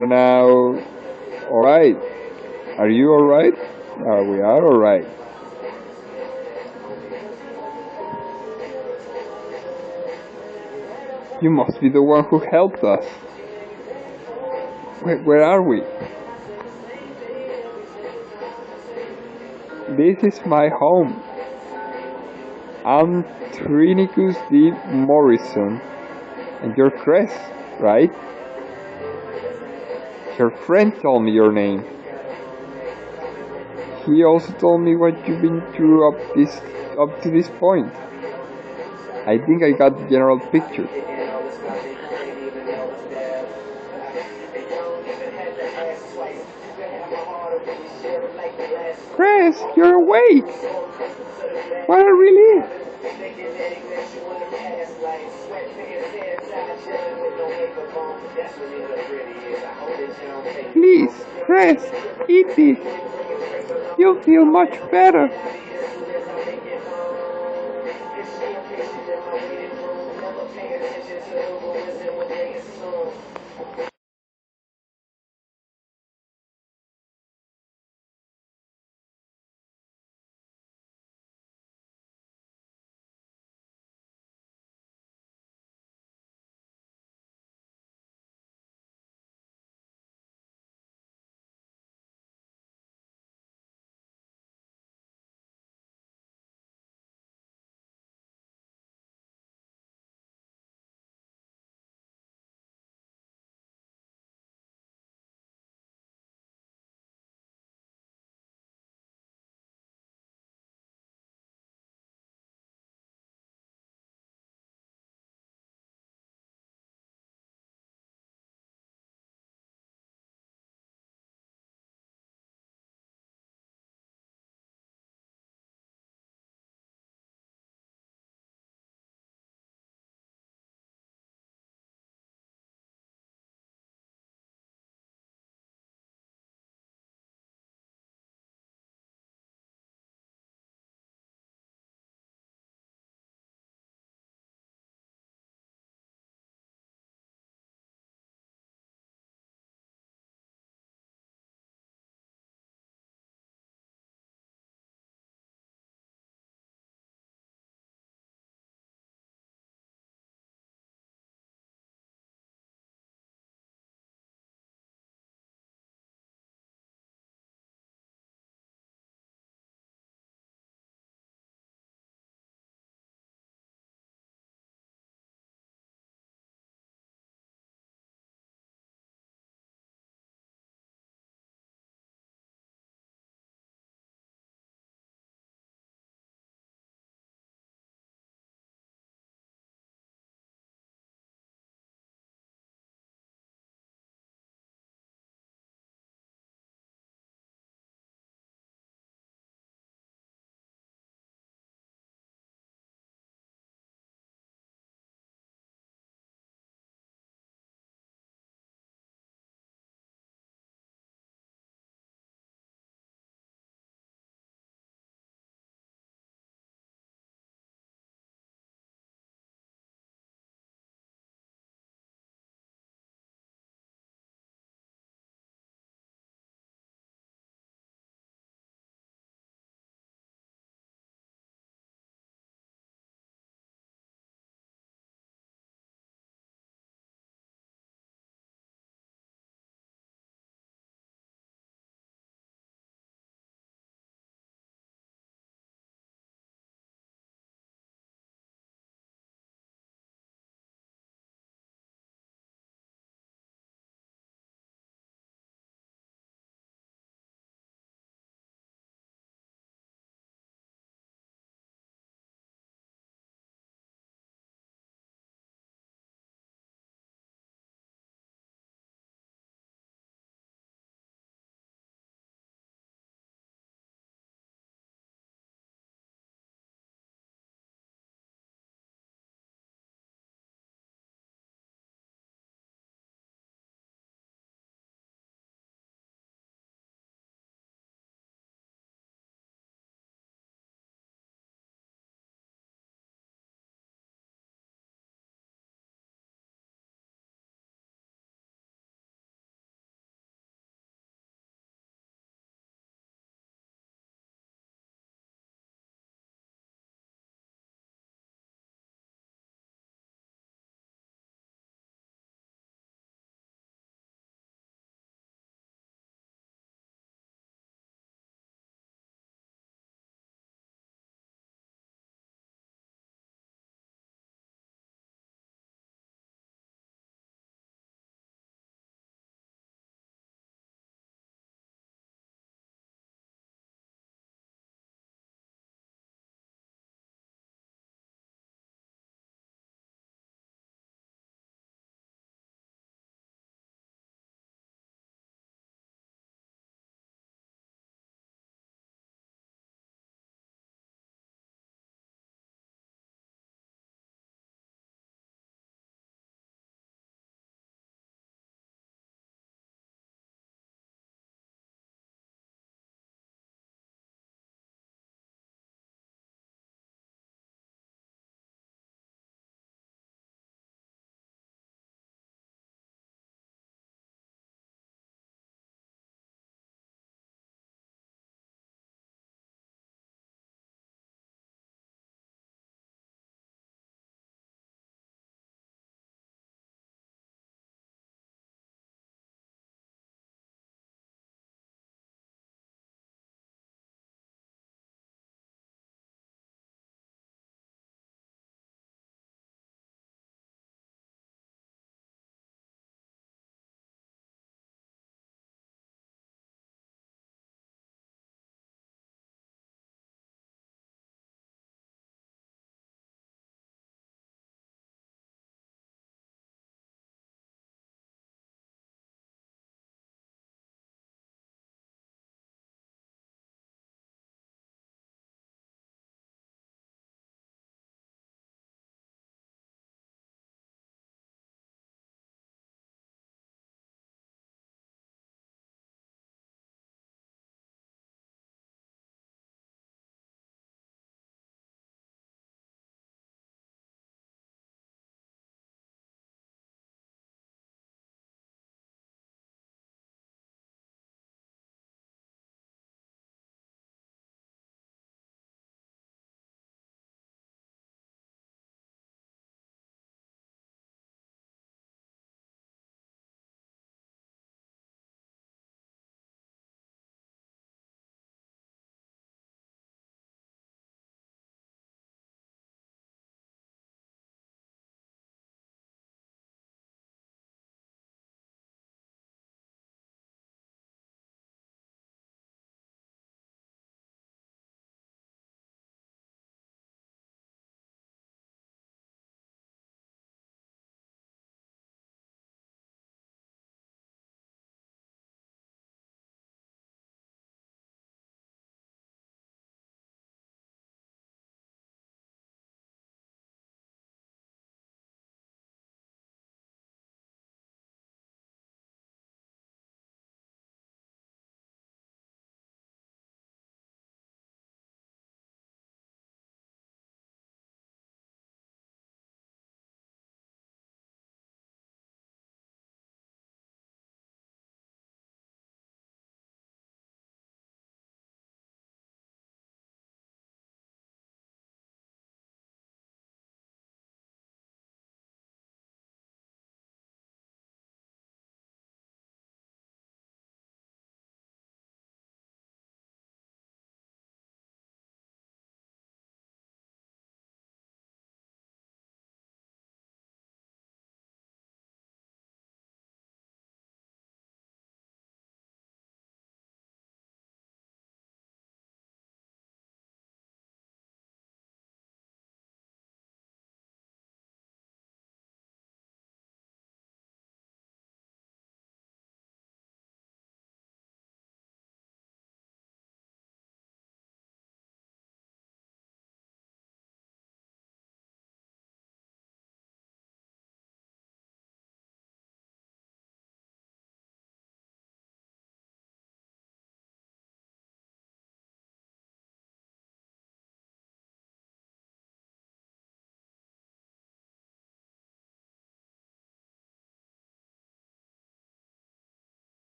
Now, alright. Are you alright? We are alright. You must be the one who helped us. Where are we? This is my home. I'm Trinicus D. Morrison. And you're Cress, right? Your friend told me your name. He also told me what you've been through up to this point. I think I got the general picture. Chris, you're awake! What a relief! Please, Chris, eat this. You'll feel much better.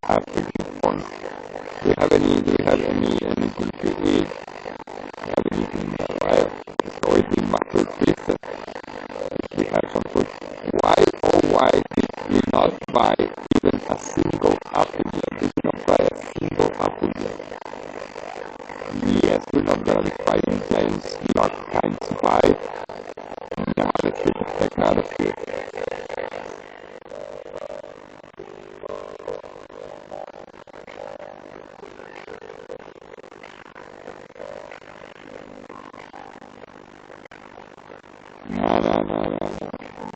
have exit points. Do we have anything to eat? We have anything alive? So it will matter twisted if we have some food. Why, oh why did we not buy even a single apple yet? Did we not buy a single apple yet? Yes, we're not gonna be fighting giants lot times 5. Nah, let's get the heck out of here. No.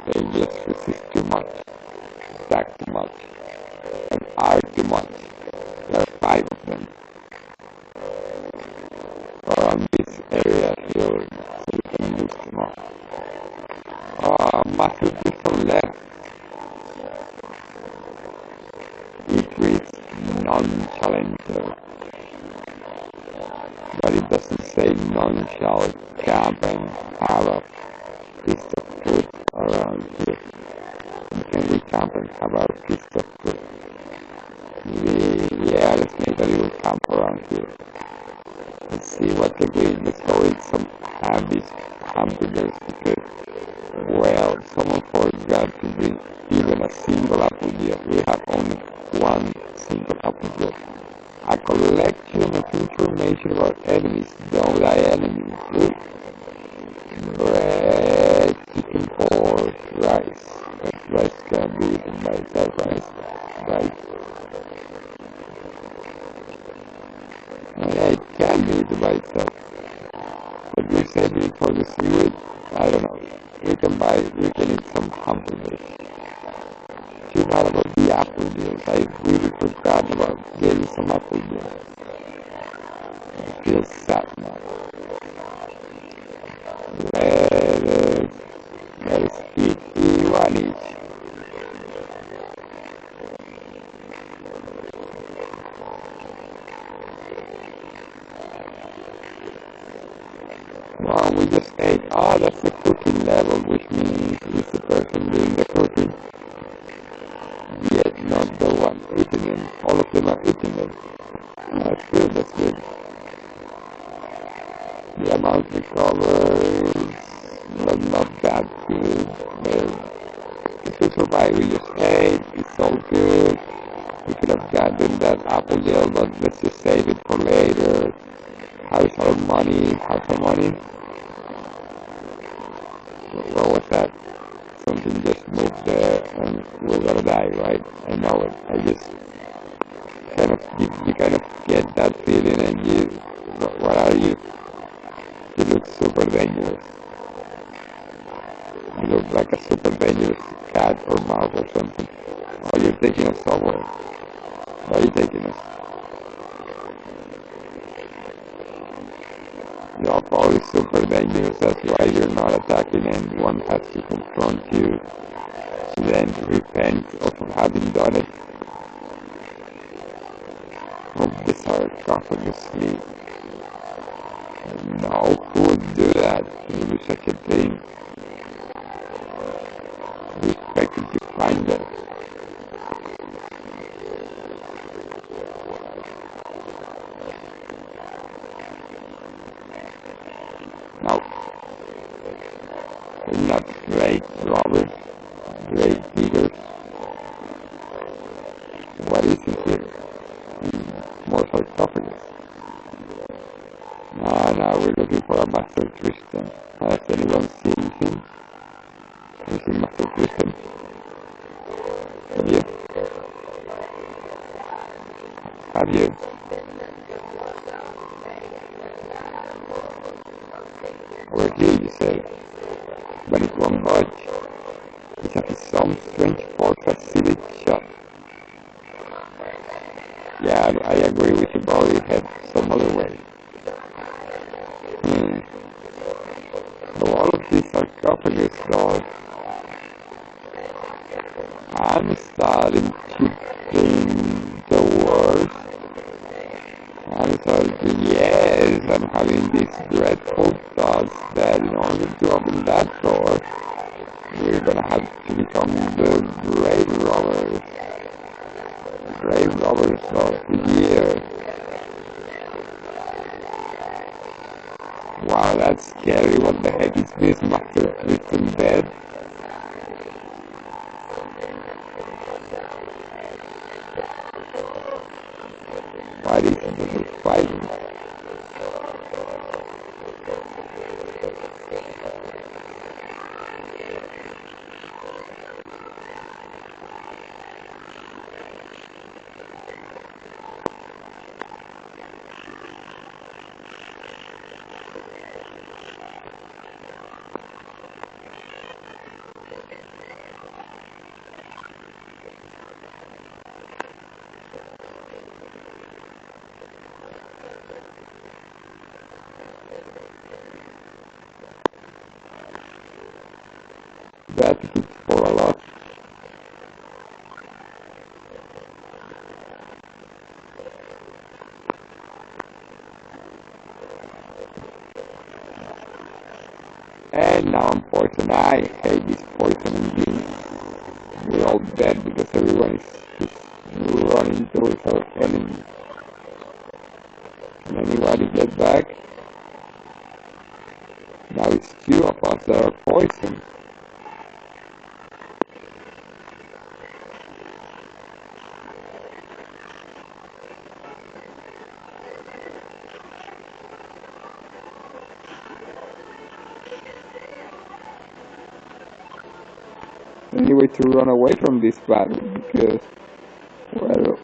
They just resist too much, attack too much, and are too much. There are 5 of them around this area here, so we can look them up. Master Pistol left. It reads non-challenger, but it doesn't say none shall camp and have a piece of food around here. Can we camp and have our piece of food? Yeah, let's make a little camp around here. Let's see what can we, let's go eat some hamburgers because, well, someone forgot to bring even a single apple yet. We have only one single apple yet. A collection of information about enemies. Don't die enemies. Good. Bread, chicken, pork, rice. But rice can be eaten by itself, right? Yeah, it can be eaten by itself. But we're saving it for the seaweed. I don't know. We can eat some hamburgers. Too bad about the apple deals. I really forgot about getting some apple deals. I feel sad now. Let us eat one each. Wow, we just ate. Oh, that's the cooking level, which means it's the person doing the cooking. Yet not the one eating them. All of them are eating them. That's good. The amount recovered, but not that good. If we survive, we just ate. It's all good. We could have gotten that apple gel, but let's just save it for later. How's our money? What was that? Something just moved there and we're gonna die, right? I know it. I just you kind of get that feeling and what are you? You look super dangerous. You look like a super dangerous cat or mouse or something. Oh, you're taking us somewhere. Why are you taking us? You're probably super dangerous, that's why you're not attacking and one has to confront you to then repent of having done it. Hope the sarcophagus sleep. No, who would do that? Who would do such a thing? We expected to find it. No. We're not great robbers, great diggers. What is it here? More sarcophagus. No, we're looking for a Master Tristan. Has anyone seen him? Have you seen Master Tristan? Have you? Have you? Over here, you say. But it won't budge. It has some strange force facility shot. Yeah, I agree with you, probably head some other way. So all of these sarcophagus though, I'm starting to think the worst. I'm starting to, yes, I'm having these dreadful thoughts that in order to open that door, we're gonna have to become the grave robbers. Grave robbers scary. What the heck is this? Master Twisting Dead? Why is it fighting? That is for a lot. And now I'm poisoned. I hate this poisoning game. We're all dead because everyone is running towards our enemy. Can anybody get back? Now it's two of us that are poisoned. Any way to run away from this battle because, well,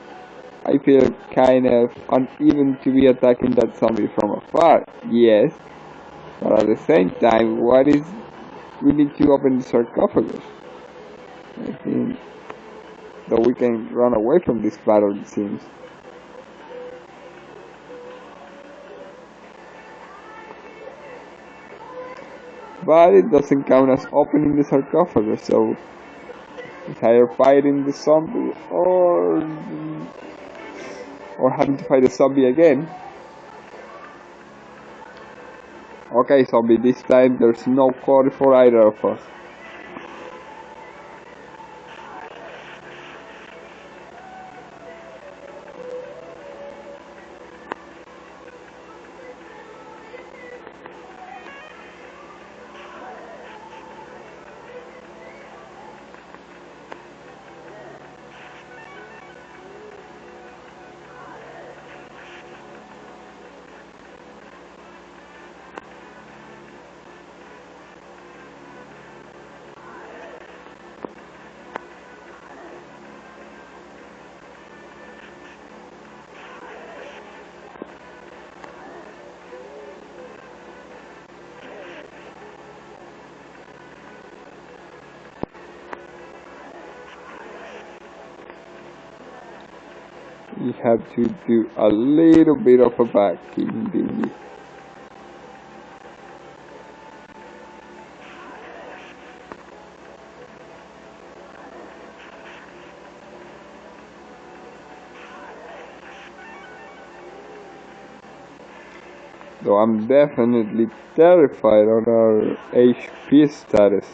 I feel kind of uneven to be attacking that zombie from afar, yes, but at the same time, we need to open the sarcophagus. I think that we can run away from this battle, it seems. But it doesn't count as opening the sarcophagus, so it's either fighting the zombie or having to fight the zombie again. Okay, zombie, this time there's no quarter for either of us. You have to do a little bit of a backing, dingy. Though I'm definitely terrified on our HP status.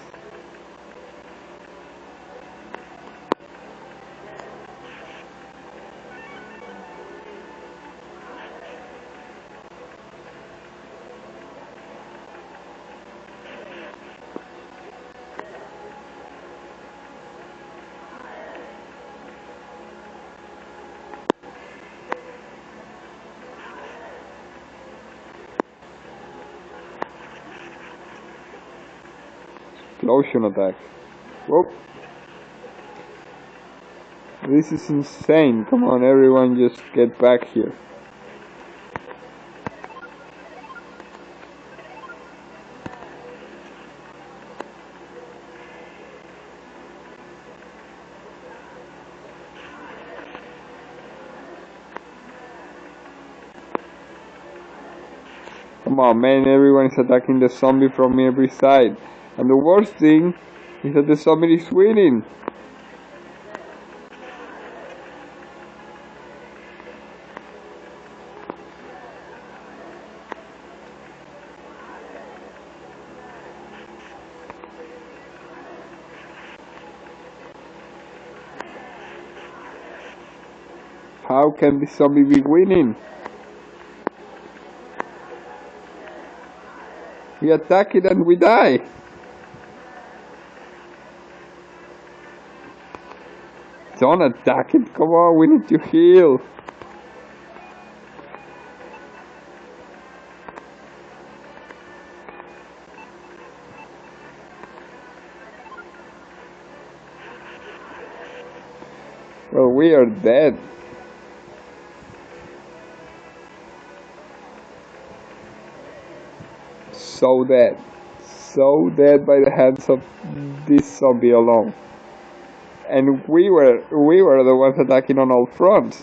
Explosion attacks. Whoop. This is insane. Come on, everyone, just get back here. Come on, man, everyone is attacking the zombie from every side. And the worst thing is that the zombie is winning. How can the zombie be winning? We attack it and we die. Don't attack it, come on, we need to heal. Well, we are dead. So dead. So dead by the hands of this zombie alone. And we were the ones attacking on all fronts.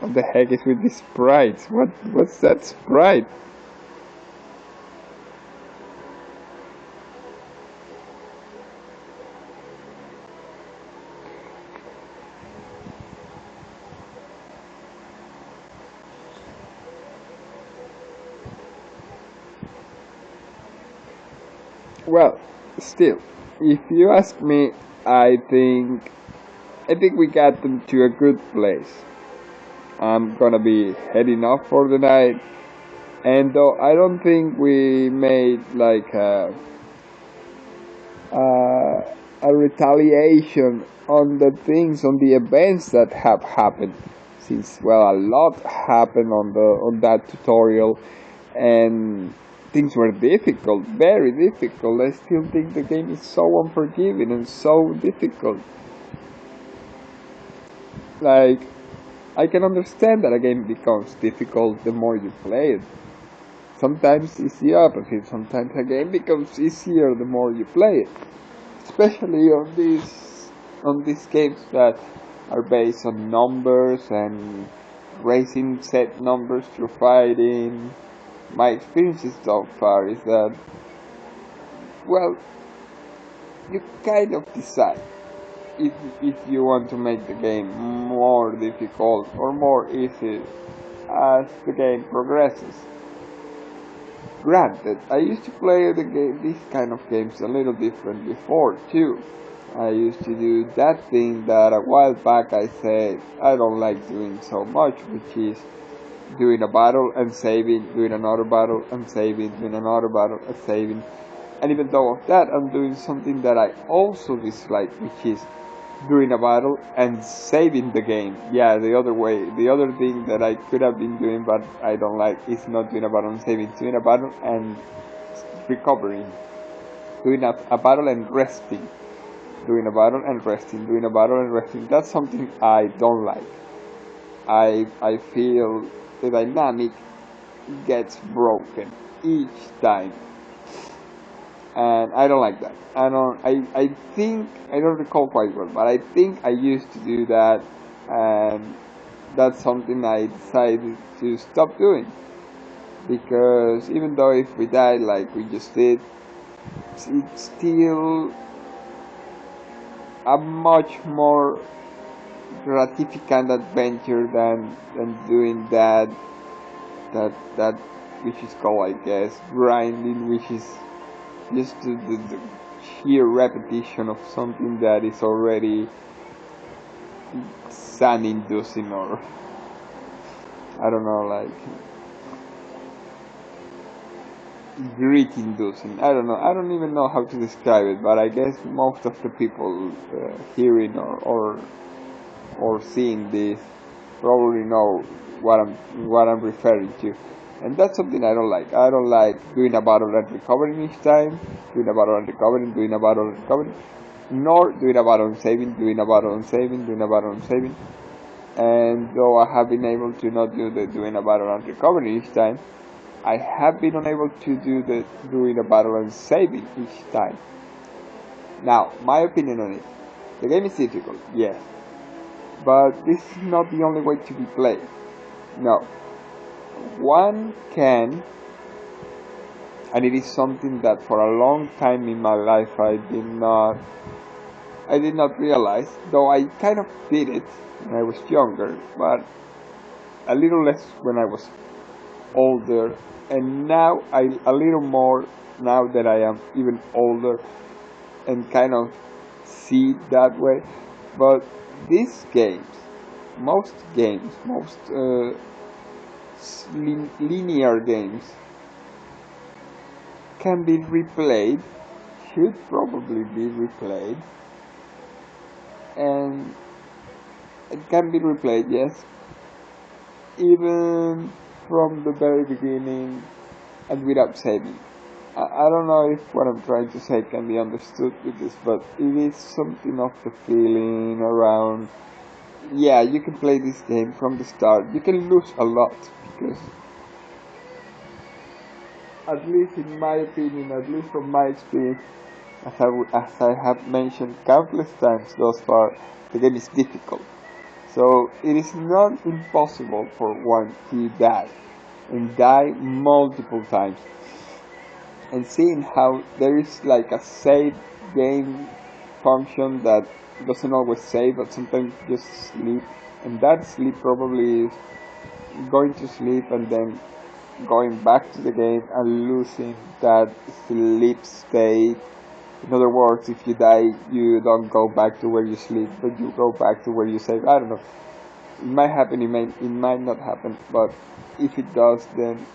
What the heck is with these sprites? What's that sprite? Well, still, if you ask me, I think we got them to a good place. I'm gonna be heading off for the night, and though I don't think we made like a retaliation on the things, on the events that have happened, since well, a lot happened on that tutorial, and things were difficult, very difficult. I still think the game is so unforgiving and so difficult. Like, I can understand that a game becomes difficult the more you play it. Sometimes it's the opposite. Sometimes a game becomes easier the more you play it. Especially on these games that are based on numbers and raising set numbers through fighting. My experiences so far is that, well, you kind of decide if you want to make the game more difficult or more easy as the game progresses. Granted, I used to play these kind of games a little different before too. I used to do that thing that a while back I said I don't like doing so much, which is doing a battle and saving, doing another battle and saving, doing another battle and saving. And even though of that, I'm doing something that I also dislike, which is doing a battle and saving the game. Yeah, the other way. The other thing that I could have been doing but I don't like is not doing a battle and saving. Doing a battle and recovering. Doing a battle and resting. Doing a battle and resting. Doing a battle and resting. That's something I don't like. I feel the dynamic gets broken each time. And I don't like that. I think, I don't recall quite well, but I think I used to do that, and that's something I decided to stop doing. Because even though if we died like we just did, it's still a much more gratificant adventure than doing that which is called, I guess, grinding, which is just the sheer repetition of something that is already sun inducing, or I don't know, like greed inducing. I don't know. I don't even know how to describe it, but I guess most of the people hearing or seeing this probably know what I'm referring to. And that's something I don't like. I don't like doing a battle and recovering each time, doing a battle and recovering, doing a battle and recovering, nor doing a battle and saving, doing a battle and saving, doing a battle and saving. And though I have been able to not do the doing a battle and recovering each time, I have been unable to do the doing a battle and saving each time. Now, my opinion on it. The game is difficult, yes. But this is not the only way to be played. No. One can, and it is something that for a long time in my life I did not realize, though I kind of did it when I was younger, but a little less when I was older, and now a little more now that I am even older and kind of see it that way. But these games, most linear games, can be replayed, should probably be replayed, and it can be replayed, yes, even from the very beginning and without saving. I don't know if what I'm trying to say can be understood with this, but it is something of the feeling around, yeah, you can play this game from the start. You can lose a lot, because, at least in my opinion, at least from my experience, as I have mentioned countless times thus far, the game is difficult. So it is not impossible for one to die, and die multiple times. And seeing how there is like a save game function that doesn't always save, but sometimes just sleep, and that sleep probably is going to sleep and then going back to the game and losing that sleep state. In other words, if you die, you don't go back to where you sleep, but you go back to where you save. I don't know. It might happen, it might not happen, but if it does, then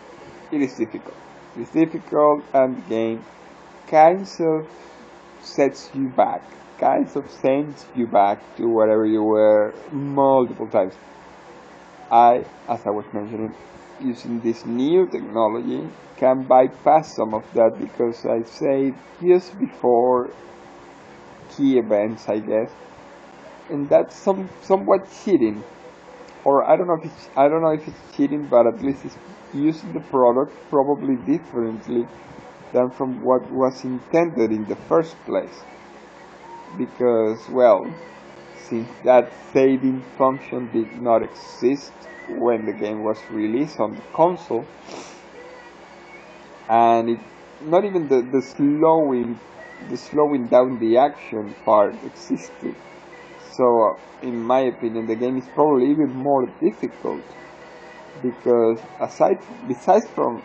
it is difficult. It's difficult, and the game kinds of sets you back, kinds of sends you back to wherever you were multiple times. As I was mentioning, using this new technology, can bypass some of that because I saved just before key events, I guess, and that's somewhat cheating. Or I don't know if it's cheating, but at least it's using the product probably differently than from what was intended in the first place. Because, well, since that saving function did not exist when the game was released on the console, and it, not even the slowing down the action part existed. So, in my opinion, the game is probably even more difficult because besides from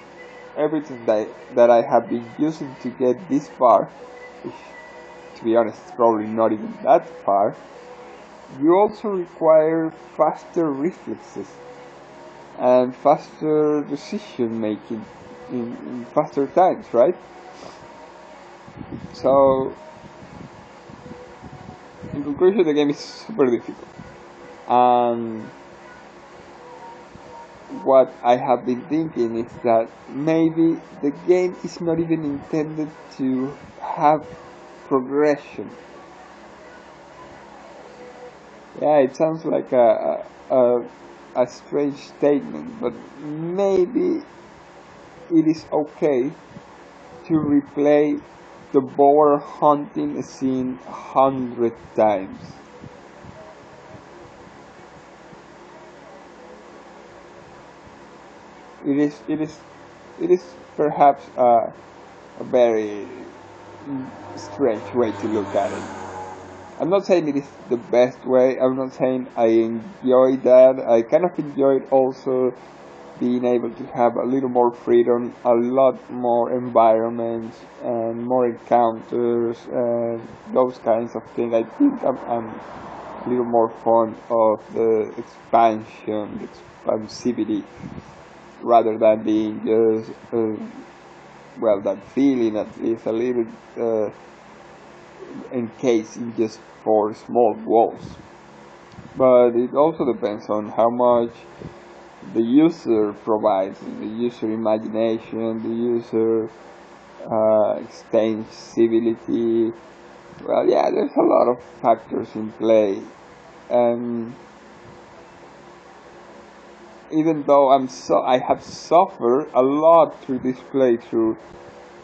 everything that I have been using to get this far, which, to be honest, is probably not even that far, you also require faster reflexes and faster decision making in faster times, right? So, in conclusion, the game is super difficult. And what I have been thinking is that maybe the game is not even intended to have progression. Yeah, it sounds like a strange statement, but maybe it is okay to replay the boar hunting scene 100 times. It is perhaps a very strange way to look at it. I'm not saying it is the best way. I'm not saying I enjoy that. I kind of enjoyed also being able to have a little more freedom, a lot more environments, and more encounters, and those kinds of things. I think I'm a little more fond of the expansion, the expansivity, rather than being just, well, that feeling at least a little encased in just four small walls. But it also depends on how much the user provides, the user imagination, the user extensibility. Well, yeah, there's a lot of factors in play, and even though I have suffered a lot through this playthrough.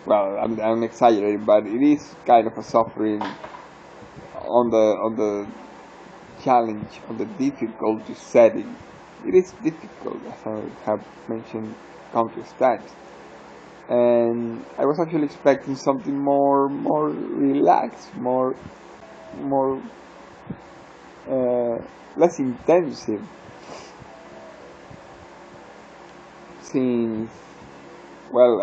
Well, I'm exaggerating, but it is kind of a suffering on the challenge, on the difficulty setting. It is difficult, as I have mentioned countless times. And I was actually expecting something more relaxed, more less intensive. Since, well,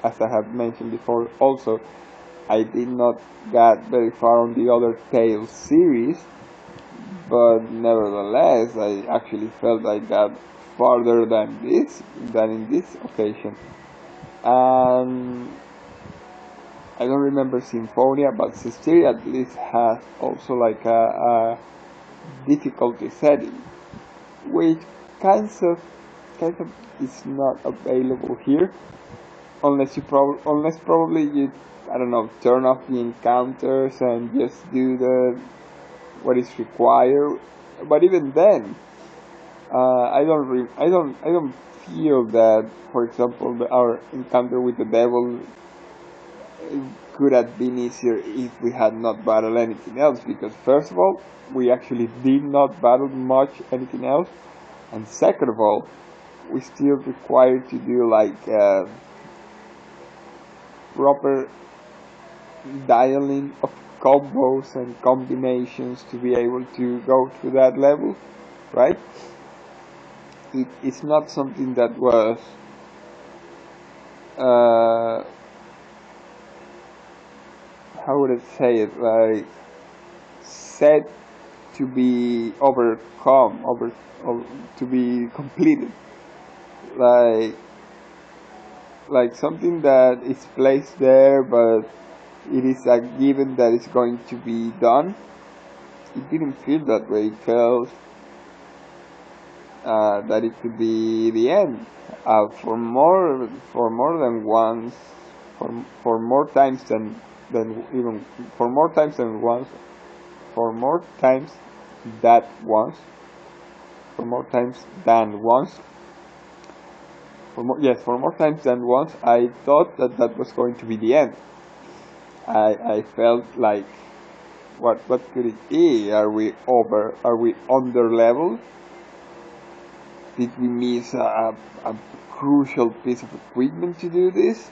as I have mentioned before, also I did not get very far on the other Tales series, but nevertheless, I actually felt I got farther than in this occasion. And I don't remember Symphonia, but Cesteria at least has also like a difficulty setting, which kind of is not available here, unless probably you, I don't know, turn off the encounters and just do what is required. But even then, I don't feel that, for example, our encounter with the devil could have been easier if we had not battled anything else. Because first of all, we actually did not battle much anything else, and second of all, we still required to do like proper dialing of combos and combinations to be able to go to that level, right? It's not something that was how would I say it, like set to be overcome, to be completed, like something that is placed there, but it is a given that it's going to be done. It didn't feel that way. It felt that it could be the end for more than once, for more times than even for more times than once, for more times that once, for more times than once. For more times than once, I thought that was going to be the end. I felt like, what could it be? Are we under level? Did we miss a crucial piece of equipment to do this?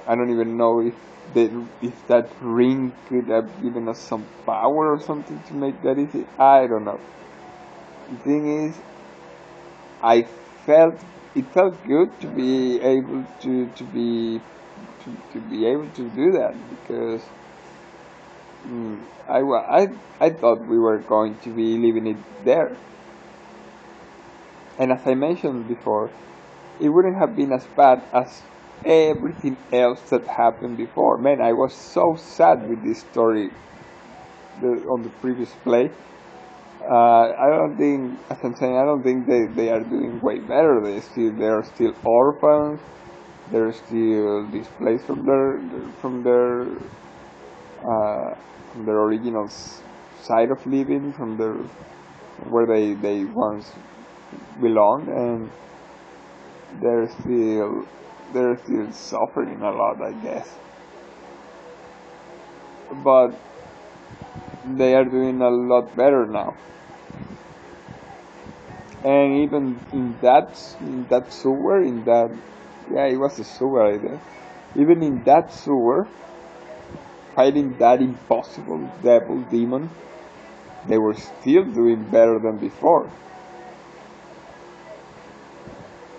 I don't even know if that ring could have given us some power or something to make that easy. I don't know. The thing is, I felt it felt good to be able to be able to do that, because I thought we were going to be leaving it there. And as I mentioned before, it wouldn't have been as bad as everything else that happened before. Man, I was so sad with this story on the previous play. I don't think, as I'm saying, I don't think they are doing way better. They are still orphans. They're still displaced from their original side of living, from where they once belonged, and they're still suffering a lot, I guess. But they are doing a lot better now. And even in that sewer, it was a sewer idea. Even in that sewer, fighting that impossible devil demon, they were still doing better than before.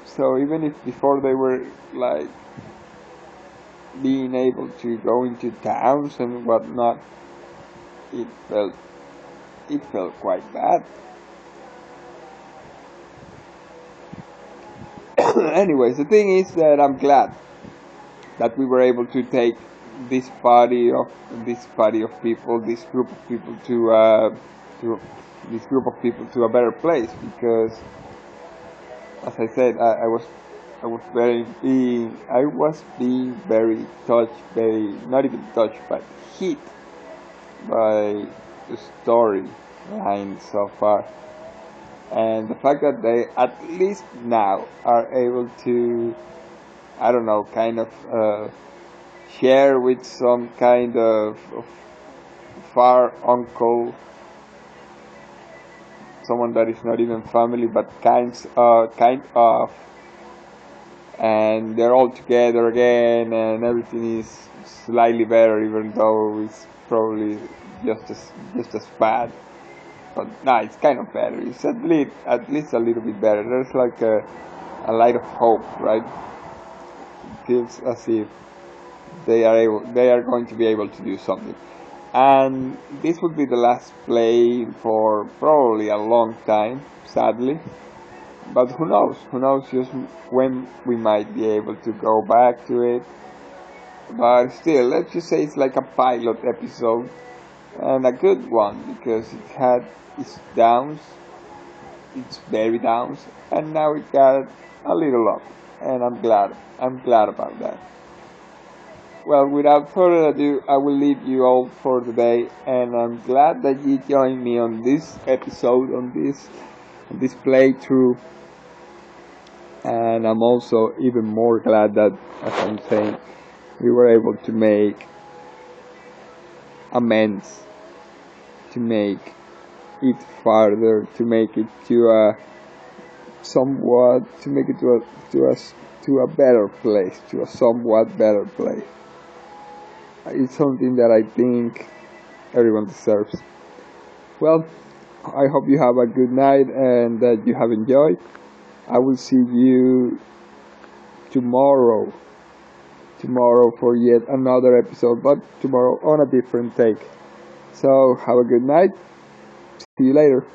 So even if before they were like being able to go into towns and whatnot, it felt quite bad. Anyways, the thing is that I'm glad that we were able to take this party of people, this group of people to a better place, because, as I said, I was being very touched, not even touched, but hit by the storyline so far. And the fact that they at least now are able to, I don't know, kind of share with some kind of far uncle, someone that is not even family, but kind of, and they're all together again, and everything is slightly better, even though it's probably just as bad. But it's kind of better. It's at least a little bit better. There's like a light of hope, right? It feels as if they are going to be able to do something. And this will be the last play for probably a long time, sadly. But who knows? Who knows just when we might be able to go back to it. but still, let's just say it's like a pilot episode, and a good one, because it had its downs, its very downs, and now it got a little up, and I'm glad about that. Well, without further ado, I will leave you all for today, and I'm glad that you joined me on this episode, on this playthrough, and I'm also even more glad that, as I'm saying, we were able to make amends, to make it farther, to make it to a somewhat, to make it to a better place, to a somewhat better place. It's something that I think everyone deserves. Well, I hope you have a good night and that you have enjoyed. I will see you tomorrow. Tomorrow for yet another episode, but tomorrow on a different take. So have a good night. See you later.